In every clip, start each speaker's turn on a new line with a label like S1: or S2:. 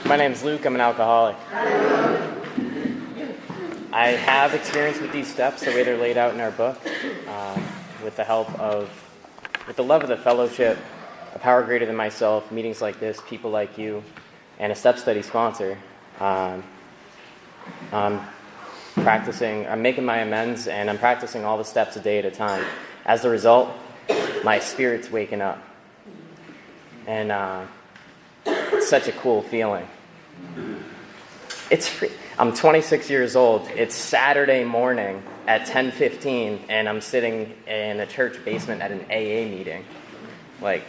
S1: My name's Luke. I'm an alcoholic. I have experience with these steps, the way they're laid out in our book, with the love of the fellowship, a power greater than myself, meetings like this, people like you, and a step study sponsor. I'm making my amends, and I'm practicing all the steps a day at a time. As a result, my spirit's waking up. And it's such a cool feeling. It's free. I'm 26 years old. It's Saturday morning at 10:15, and I'm sitting in a church basement at an AA meeting. Like,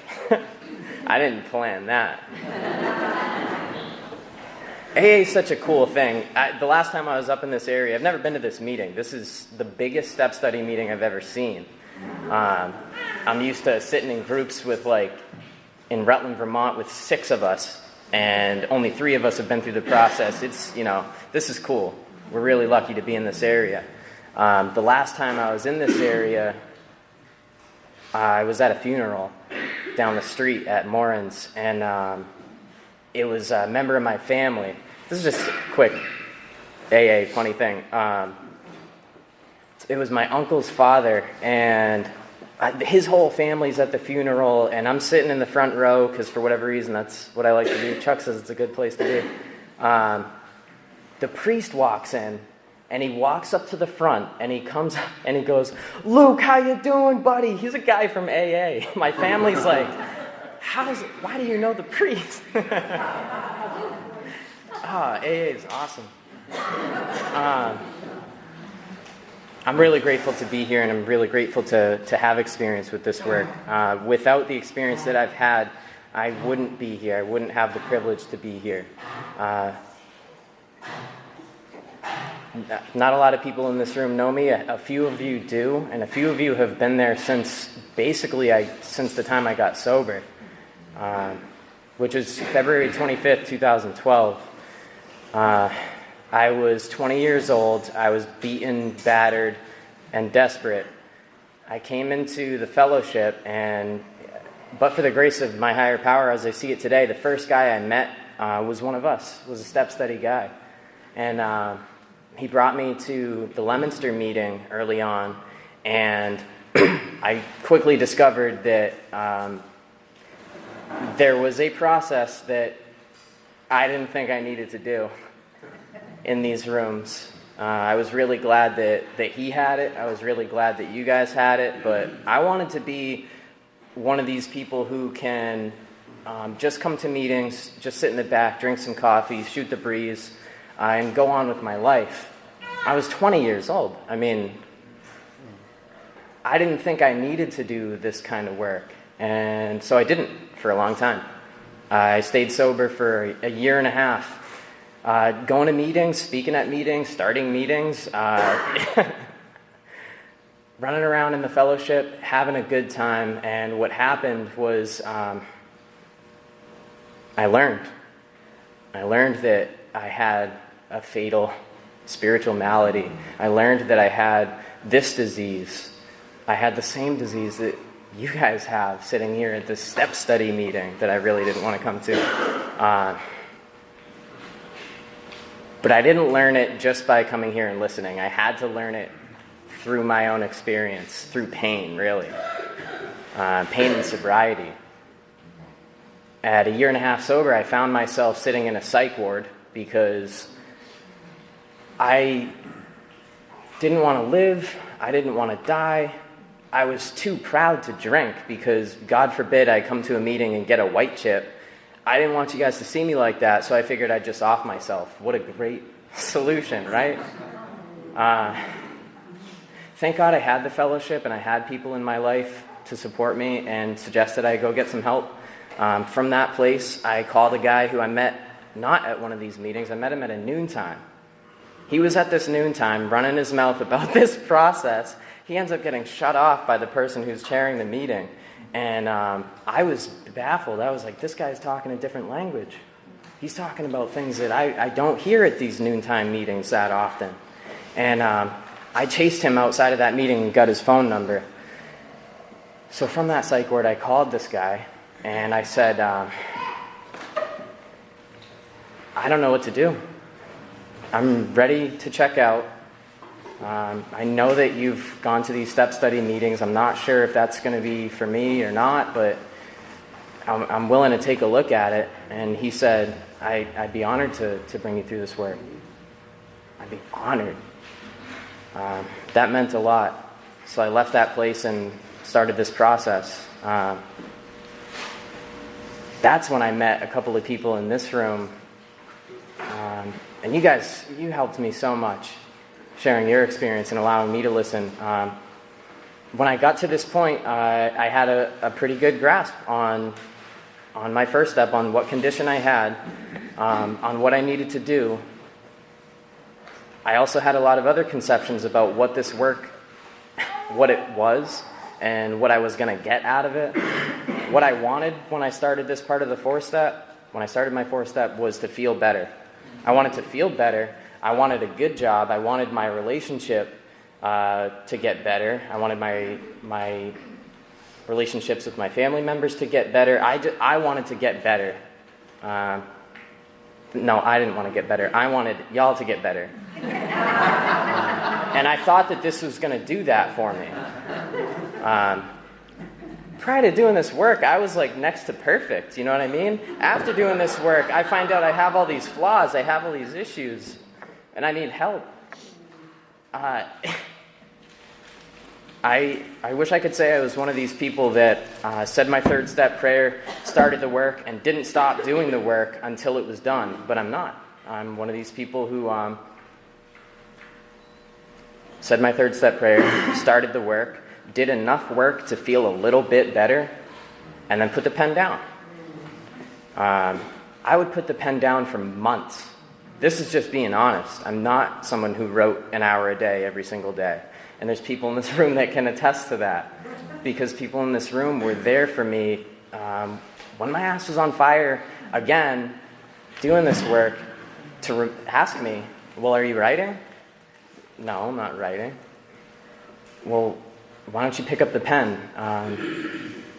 S1: I didn't plan that. AA is such a cool thing. The last time I was up in this area, I've never been to this meeting. This is the biggest step study meeting I've ever seen. I'm used to sitting in groups with, in Rutland, Vermont, with 6 of us, and only 3 of us have been through the process. This is cool. We're really lucky to be in this area. The last time I was in this area, I was at a funeral down the street at Morin's, and it was a member of my family. This is just a quick AA funny thing. It was my uncle's father, and his whole family's at the funeral, and I'm sitting in the front row because for whatever reason that's what I like to do. Chuck says it's a good place to be. The priest walks in, and he walks up to the front, and he comes up and he goes, "Luke, how you doing, buddy?" He's a guy from AA. My family's like, why do you know the priest? AA is awesome. I'm really grateful to be here, and I'm really grateful to have experience with this work. Without the experience that I've had, I wouldn't be here. I wouldn't have the privilege to be here. Not a lot of people in this room know me. A few of you do, and a few of you have been there since the time I got sober, which was February 25th, 2012. I was 20 years old. I was beaten, battered, and desperate. I came into the fellowship, but for the grace of my higher power, as I see it today, the first guy I met was one of us, was a step study guy. And he brought me to the Leominster meeting early on, and I quickly discovered that there was a process that I didn't think I needed to do in these rooms. I was really glad that he had it. I was really glad that you guys had it, but I wanted to be one of these people who can just come to meetings, just sit in the back, drink some coffee, shoot the breeze, and go on with my life. I was 20 years old. I mean, I didn't think I needed to do this kind of work, and so I didn't for a long time. I stayed sober for a year and a half. Going to meetings, speaking at meetings, starting meetings, running around in the fellowship, having a good time. And what happened was I learned that I had a fatal spiritual malady. I learned that I had this disease. I had the same disease that you guys have sitting here at this step study meeting that I really didn't want to come to. But I didn't learn it just by coming here and listening. I had to learn it through my own experience, through pain, really. Pain and sobriety. At a year and a half sober, I found myself sitting in a psych ward because I didn't want to live. I didn't want to die. I was too proud to drink because, God forbid, I come to a meeting and get a white chip. I didn't want you guys to see me like that, so I figured I'd just off myself. What a great solution, right? Thank God I had the fellowship and I had people in my life to support me and suggested I go get some help. From that place, I called a guy who I met not at one of these meetings. I met him at a noontime. He was at this noontime running his mouth about this process. He ends up getting shut off by the person who's chairing the meeting. And I was baffled. I was like, this guy's talking a different language. He's talking about things that I don't hear at these noontime meetings that often. And I chased him outside of that meeting and got his phone number. So from that psych ward, I called this guy, and I said, I don't know what to do. I'm ready to check out. I know that you've gone to these step study meetings. I'm not sure if that's going to be for me or not, but I'm willing to take a look at it. And he said, I'd be honored to bring you through this work. I'd be honored. That meant a lot. So I left that place and started this process. That's when I met a couple of people in this room. And you guys, you helped me so much, sharing your experience and allowing me to listen. When I got to this point, I had a pretty good grasp on my first step, on what condition I had, on what I needed to do. I also had a lot of other conceptions about what this work, what it was, and what I was going to get out of it. What I wanted when I started this part of the 4-step, when I started my 4-step, was to feel better. I wanted to feel better. I wanted a good job. I wanted my relationship to get better. I wanted my relationships with my family members to get better. I wanted to get better. No, I didn't want to get better. I wanted y'all to get better. And I thought that this was going to do that for me. Prior to doing this work, I was like next to perfect, you know what I mean? After doing this work, I find out I have all these flaws, I have all these issues, and I need help. I wish I could say I was one of these people that said my 3rd step prayer, started the work, and didn't stop doing the work until it was done, but I'm not. I'm one of these people who said my 3rd step prayer, started the work, did enough work to feel a little bit better, and then put the pen down. I would put the pen down for months. This is just being honest. I'm not someone who wrote an hour a day every single day. And there's people in this room that can attest to that. Because people in this room were there for me when my ass was on fire, again, doing this work, to ask me, well, are you writing? No, I'm not writing. Well, why don't you pick up the pen?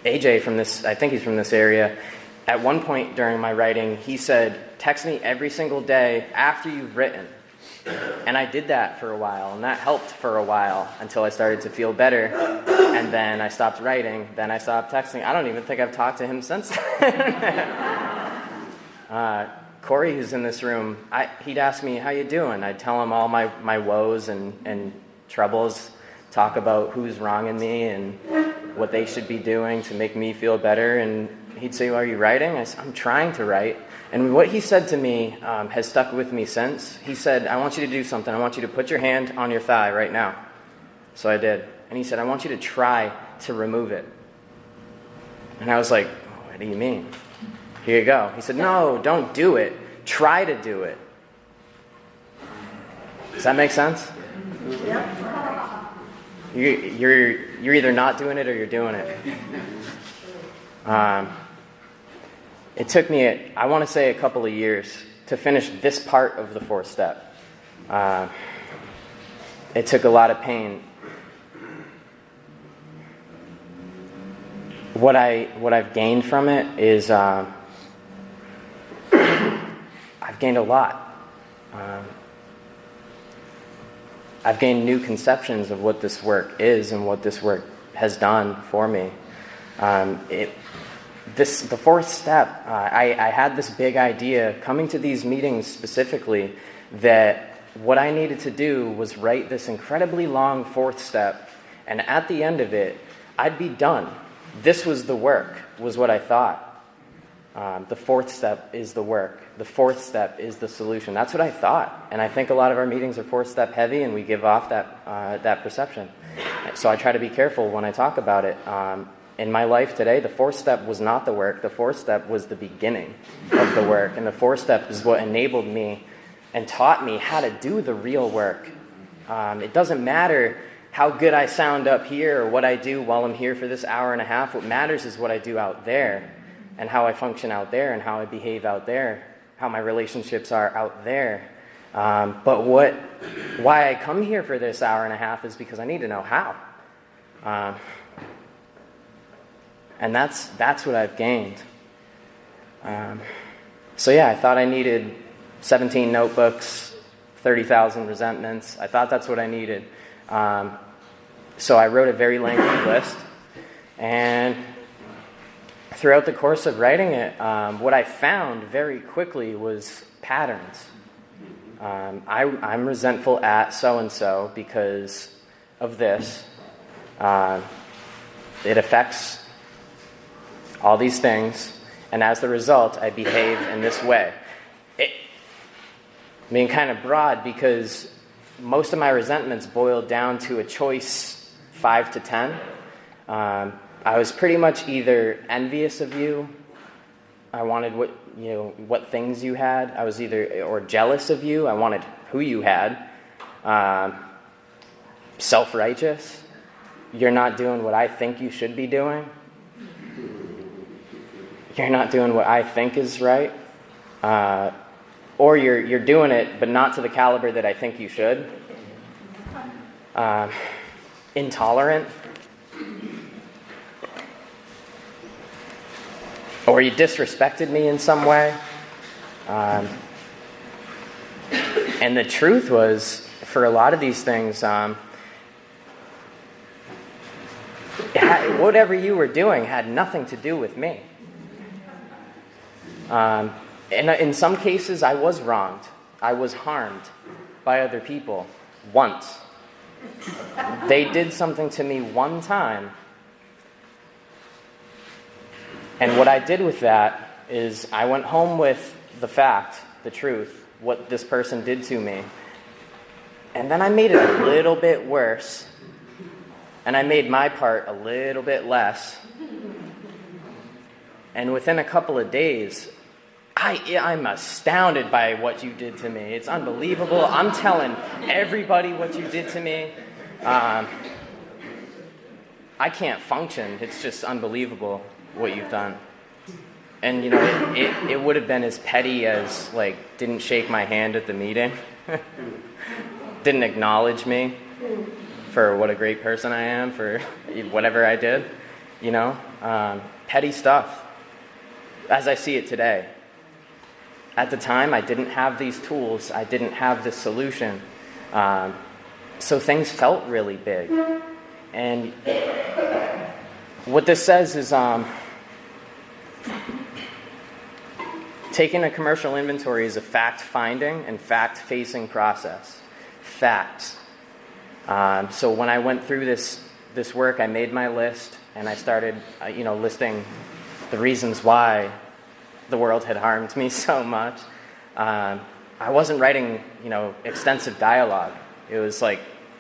S1: AJ from this, I think he's from this area, at one point during my writing, he said, text me every single day after you've written. And I did that for a while, and that helped for a while until I started to feel better. And then I stopped writing, then I stopped texting. I don't even think I've talked to him since then. Corey, who's in this room, he'd ask me, how you doing? I'd tell him all my woes and troubles, talk about who's wronging me and what they should be doing to make me feel better. And he'd say, well, are you writing? I said, I'm trying to write. And what he said to me has stuck with me since. He said, I want you to do something. I want you to put your hand on your thigh right now. So I did. And he said, I want you to try to remove it. And I was like, what do you mean? Here you go. He said, no, don't do it. Try to do it. Does that make sense? You're either not doing it or you're doing it. It took me, I want to say, a couple of years to finish this part of the 4th step. It took a lot of pain. What I've gained from it is I've gained a lot. I've gained new conceptions of what this work is and what this work has done for me. The 4th step, I had this big idea coming to these meetings specifically that what I needed to do was write this incredibly long 4th step, and at the end of it, I'd be done. This was the work, was what I thought. The 4th step is the work. The 4th step is the solution. That's what I thought. And I think a lot of our meetings are 4th step heavy, and we give off that perception. So I try to be careful when I talk about it. In my life today, the 4th step was not the work. The 4th step was the beginning of the work. And the 4th step is what enabled me and taught me how to do the real work. It doesn't matter how good I sound up here or what I do while I'm here for this hour and a half. What matters is what I do out there and how I function out there and how I behave out there, how my relationships are out there. But why I come here for this hour and a half is because I need to know how. And that's what I've gained. So yeah, I thought I needed 17 notebooks, 30,000 resentments. I thought that's what I needed. So I wrote a very lengthy list. And throughout the course of writing it, what I found very quickly was patterns. I'm resentful at so-and-so because of this. It affects all these things, and as the result, I behave in this way. Kind of broad, because most of my resentments boiled down to a choice 5 to 10. I was pretty much either envious of you. I wanted what things you had. I was or jealous of you. I wanted who you had. Self-righteous. You're not doing what I think you should be doing. You're not doing what I think is right. Or you're doing it, but not to the caliber that I think you should. Intolerant. Or you disrespected me in some way. And the truth was, for a lot of these things, whatever you were doing had nothing to do with me. And in some cases, I was wronged. I was harmed by other people once. They did something to me one time. And what I did with that is I went home with the fact, the truth, what this person did to me. And then I made it a little bit worse. And I made my part a little bit less. And within a couple of days, I'm astounded by what you did to me. It's unbelievable. I'm telling everybody what you did to me. I can't function. It's just unbelievable what you've done. And, it would have been as petty as, didn't shake my hand at the meeting. Didn't acknowledge me for what a great person I am, for whatever I did. Petty stuff, as I see it today. At the time, I didn't have these tools. I didn't have this solution. So things felt really big. And what this says is taking a commercial inventory is a fact-finding and fact-facing process. Facts. So when I went through this work, I made my list, and I started, listing the reasons why the world had harmed me so much. I wasn't writing, extensive dialogue. It was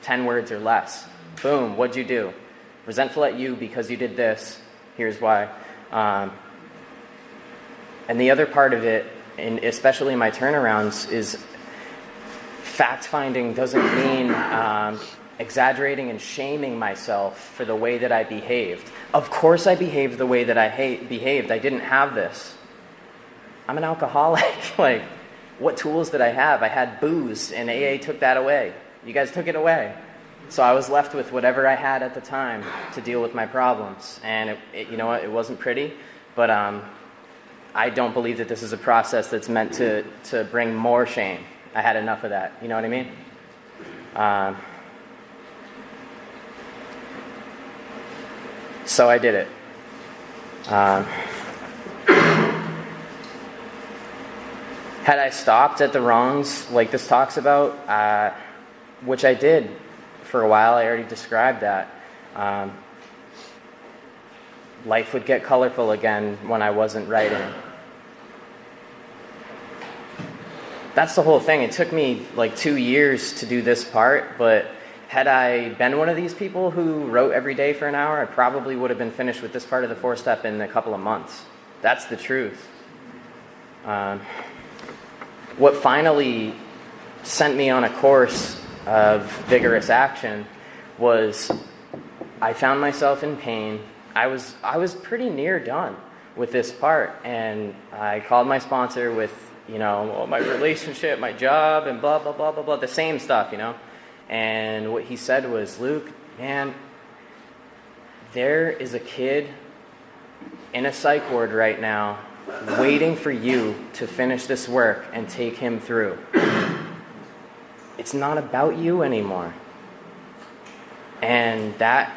S1: 10 words or less. Boom, what'd you do? Resentful at you because you did this. Here's why. And the other part of it, and especially my turnarounds, is fact-finding doesn't mean exaggerating and shaming myself for the way that I behaved. Of course I behaved the way that I behaved. I didn't have this. I'm an alcoholic. What tools did I have? I had booze, and AA took that away. You guys took it away. So I was left with whatever I had at the time to deal with my problems. And it wasn't pretty, but I don't believe that this is a process that's meant to bring more shame. I had enough of that. You know what I mean? So I did it. Had I stopped at the wrongs like this talks about, which I did for a while, I already described that, life would get colorful again when I wasn't writing. That's the whole thing. It took me 2 years to do this part, but had I been one of these people who wrote every day for an hour, I probably would have been finished with this part of the 4-step in a couple of months. That's the truth. What finally sent me on a course of vigorous action was I found myself in pain. I was pretty near done with this part, and I called my sponsor with, my relationship, my job, and blah, blah, blah, blah, blah, the same stuff, And what he said was, Luke, man, there is a kid in a psych ward right now waiting for you to finish this work and take him through. It's not about you anymore. And that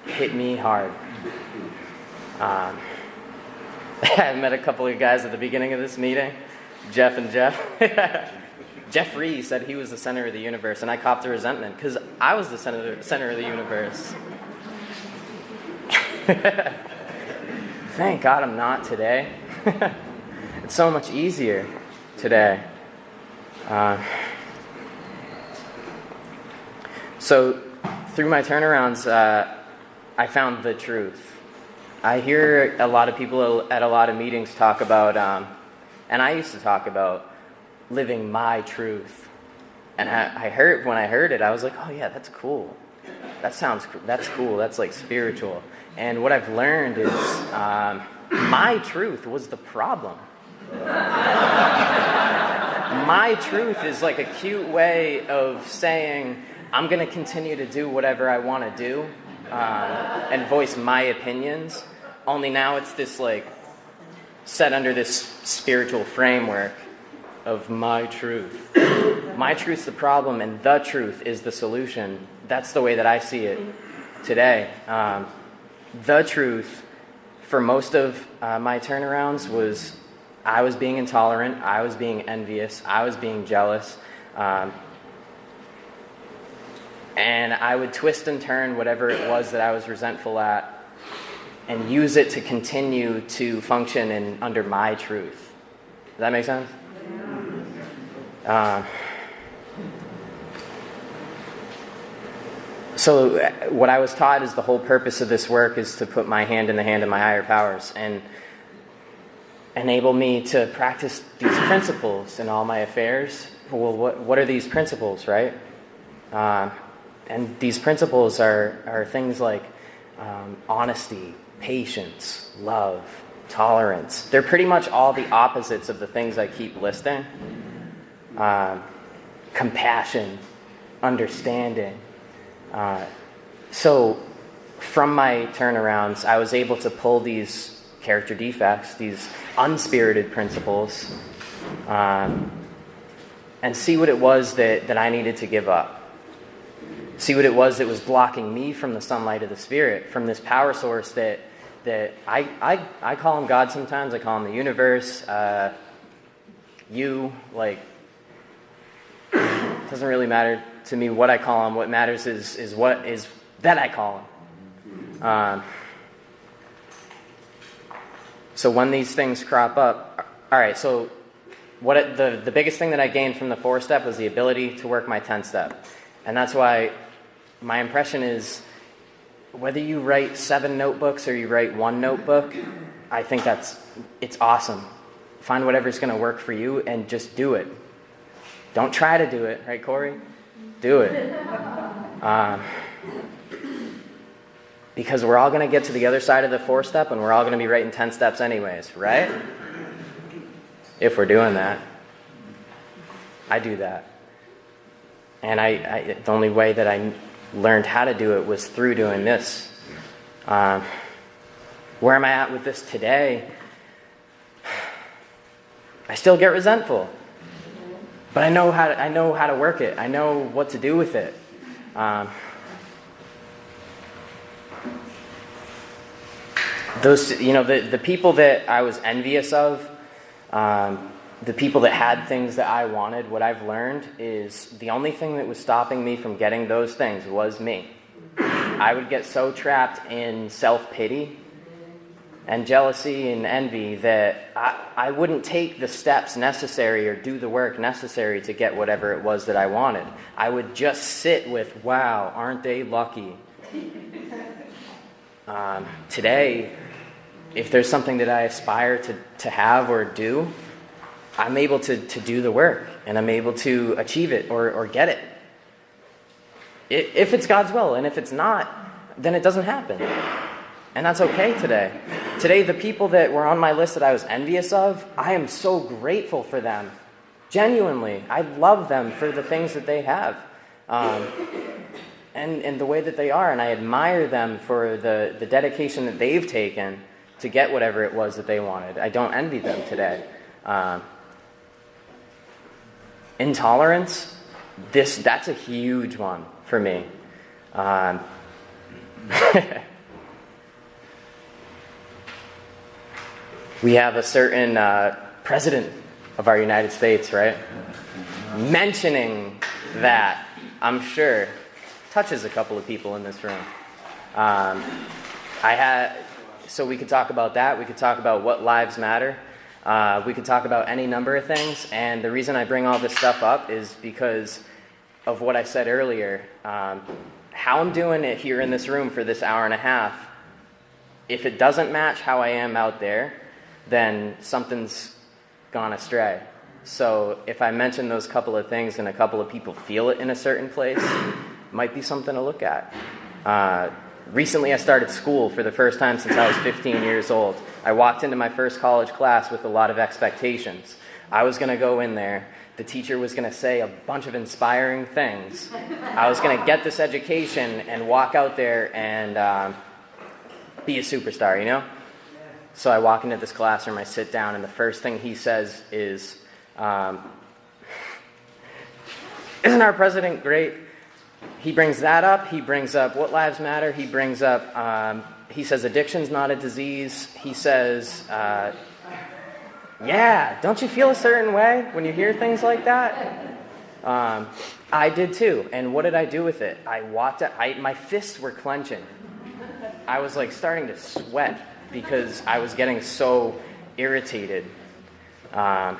S1: hit me hard. I met a couple of guys at the beginning of this meeting, Jeff and Jeff. Jeffrey said he was the center of the universe, and I copped the resentment because I was the center of the universe. Thank God I'm not today. It's so much easier today. So through my turnarounds, I found the truth. I hear a lot of people at a lot of meetings talk about, and I used to talk about living my truth. And when I heard it, I was like, oh yeah, that's cool. That's cool. That's like spiritual. And what I've learned is my truth was the problem. My truth is like a cute way of saying, I'm going to continue to do whatever I want to do and voice my opinions. Only now it's this like set under this spiritual framework of my truth. My truth's the problem and the truth is the solution. That's the way that I see it today. The truth for most of my turnarounds was I was being intolerant, I was being envious, I was being jealous. And I would twist and turn whatever it was that I was resentful at and use it to continue to function under my truth. Does that make sense? So what I was taught is the whole purpose of this work is to put my hand in the hand of my higher powers and enable me to practice these principles in all my affairs. Well, what are these principles, right? And these principles are things like honesty, patience, love, tolerance. They're pretty much all the opposites of the things I keep listing. Compassion, understanding. So from my turnarounds, I was able to pull these character defects, these unspirited principles, and see what it was that I needed to give up. See what it was that was blocking me from the sunlight of the Spirit, from this power source that I call him God sometimes. I call him the universe. You, like, it doesn't really matter to me what I call him. What matters is what is that I call him. So when these things crop up, all right, so the biggest thing that I gained from the 4-step was the ability to work my 10-step. And that's why my impression is whether you write 7 notebooks or you write 1 notebook, I think it's awesome. Find whatever's going to work for you and just do it. Don't try to do it, right, Corey? Do it. Because we're all going to get to the other side of the 4-step and we're all going to be writing 10 steps anyways, right? If we're doing that. I do that. And the only way that I learned how to do it was through doing this. Where am I at with this today? I still get resentful, but I know how to work it. I know what to do with it. The people that I was envious of, the people that had things that I wanted, what I've learned is the only thing that was stopping me from getting those things was me. I would get so trapped in self-pity and jealousy and envy that I wouldn't take the steps necessary or do the work necessary to get whatever it was that I wanted. I would just sit with, wow, aren't they lucky? Today, if there's something that I aspire to have or do, I'm able to do the work, and I'm able to achieve it or get it. If it's God's will, and if it's not, then it doesn't happen. And that's okay today. Today, the people that were on my list that I was envious of, I am so grateful for them. Genuinely, I love them for the things that they have. And the way that they are, and I admire them for the dedication that they've taken to get whatever it was that they wanted. I don't envy them today. Intolerance, that's a huge one for me. We have a certain president of our United States, right? Mentioning that, I'm sure, touches a couple of people in this room. So we could talk about that. We could talk about what lives matter. We could talk about any number of things. And the reason I bring all this stuff up is because of what I said earlier. How I'm doing it here in this room for this hour and a half, if it doesn't match how I am out there, then something's gone astray. So if I mention those couple of things and a couple of people feel it in a certain place, it might be something to look at. Recently I started school for the first time since I was 15 years old. I walked into my first college class with a lot of expectations. I was going to go in there. The teacher was going to say a bunch of inspiring things. I was going to get this education and walk out there and be a superstar, you know? So I walk into this classroom, I sit down, and the first thing he says is, isn't our president great? He brings that up. He brings up what lives matter. He brings up, he says addiction's not a disease. He says, yeah, don't you feel a certain way when you hear things like that? I did too. And what did I do with it? I walked out, my fists were clenching. I was like starting to sweat because I was getting so irritated. I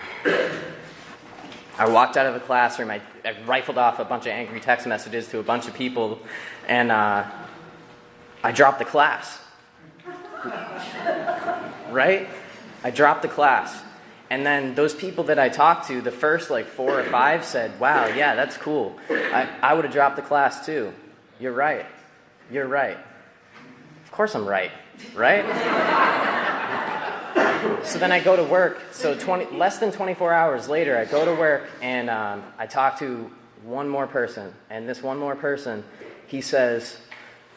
S1: walked out of the classroom. I rifled off a bunch of angry text messages to a bunch of people, and I dropped the class. Right? I dropped the class. And then those people that I talked to, the first like 4 or 5 said, wow, yeah, that's cool. I would have dropped the class too. You're right. You're right. Of course I'm right. Right? So then I go to work. So less than 24 hours later, I go to work and I talk to one more person. And this one more person, he says,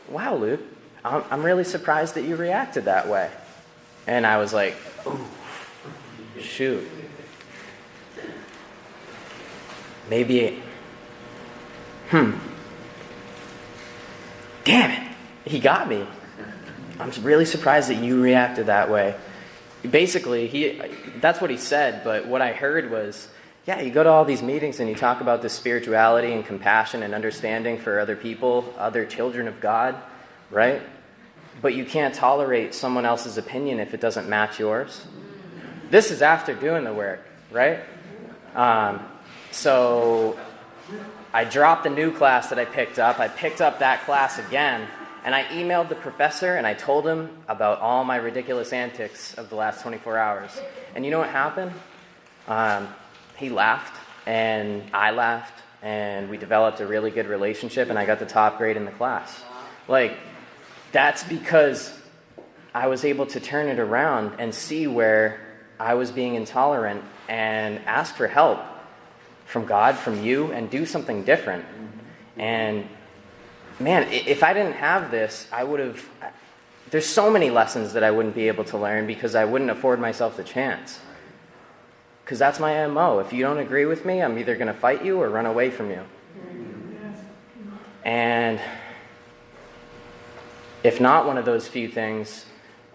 S1: wow, Luke, I'm really surprised that you reacted that way. And I was like, ooh, shoot. Maybe, damn it, he got me. I'm really surprised that you reacted that way. Basically, that's what he said, but what I heard was, yeah, you go to all these meetings and you talk about this spirituality and compassion and understanding for other people, other children of God, right? But you can't tolerate someone else's opinion if it doesn't match yours. This is after doing the work, right? So I dropped the new class that I picked up. I picked up that class again. And I emailed the professor and I told him about all my ridiculous antics of the last 24 hours. And you know what happened? He laughed and I laughed and we developed a really good relationship and I got the top grade in the class. Like, that's because I was able to turn it around and see where I was being intolerant and ask for help from God, from you, and do something different. And man, if I didn't have this, I would have... There's so many lessons that I wouldn't be able to learn because I wouldn't afford myself the chance. Because that's my MO. If you don't agree with me, I'm either going to fight you or run away from you. And if not one of those few things,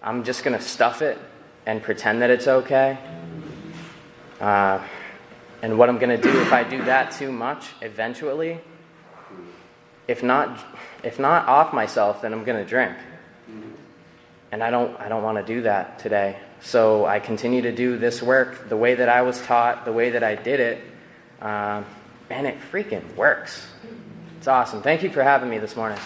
S1: I'm just going to stuff it and pretend that it's okay. And what I'm going to do if I do that too much, eventually... If not off myself, then I'm going to drink. And I don't want to do that today. So I continue to do this work the way that I was taught, the way that I did it, and it freaking works. It's awesome. Thank you for having me this morning.